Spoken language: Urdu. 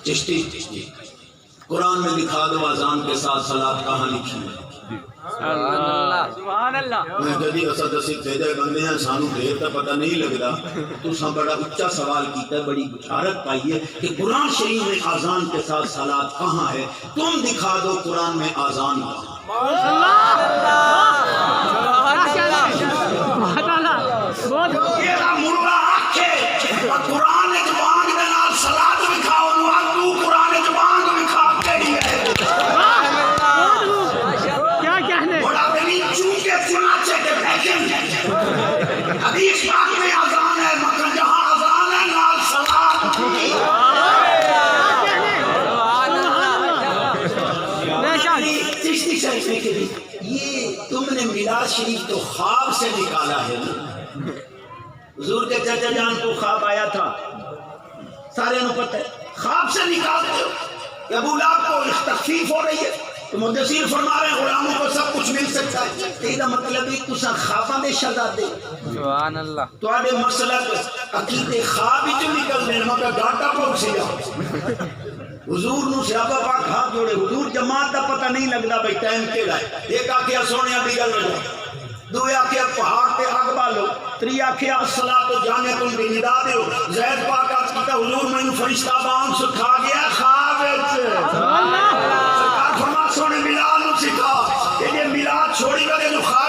چشتی قرآن میں دکھا دو اذان کے ساتھ صلاۃ کہاں لکھی ہے؟ سبحان اللہ میں کدی اسا دسی تیرے بندے ہیں سانو دیر تو پتہ نہیں لگدا تو سا بڑا اچھا سوال کیتا ہے بڑی بشارت پائی ہے کہ قرآن شریف میں اذان کے ساتھ صلاۃ کہاں ہے تم دکھا دو قرآن میں اذان کہاں یہ مرغا آکھے قرآن زبان دے نال صلاۃ دکھاؤ تو قرآن زبان دکھا کے ہی ہے بڑا بنی چونکہ چنانچہ کے بیٹھیں حدیث پاک میں اذان ہے مگر جہاں اذان ہے نال صلاۃ چشتی شریف نے کہی یہ تم نے میلاد شریف تو خواب سے نکالا ہے نا حضور کے چچا جان کو خواب آیا تھا سارے انہوں پتہ ہے خواب سے نکالتے ہو کہ ابو لہب کو تخفیف ہو رہی ہے تو مدثر فرما رہے ہیں غلاموں کو سب کچھ مل سکتا ہے تیرا مطلب ہے تساں خواباں دے شہزادے سبحان اللہ تواڈے مسلک عقیدے خواب وچ نکل دین مگر ڈاٹا پہنچ گیا حضور نو صحابہ پاک ہاتھ جوڑے حضور جماعت دا پتہ نہیں لگدا بھئی ٹائم کیڑا ہے ایک آکھیا سونیا دی گل ہو دو آکھیا پہاڑ تے اگ بالو تری آکھیا الصلاۃ جامعۃ دی ندا دیو زید پاک کہتا حضور مینوں فرشتہ بانگ سکھا گیا خواب وچ سبحان اللہ سرکار فرما سونے میلاد نو سکھا کہ یہ میلاد چھوڑی کرے جو خواب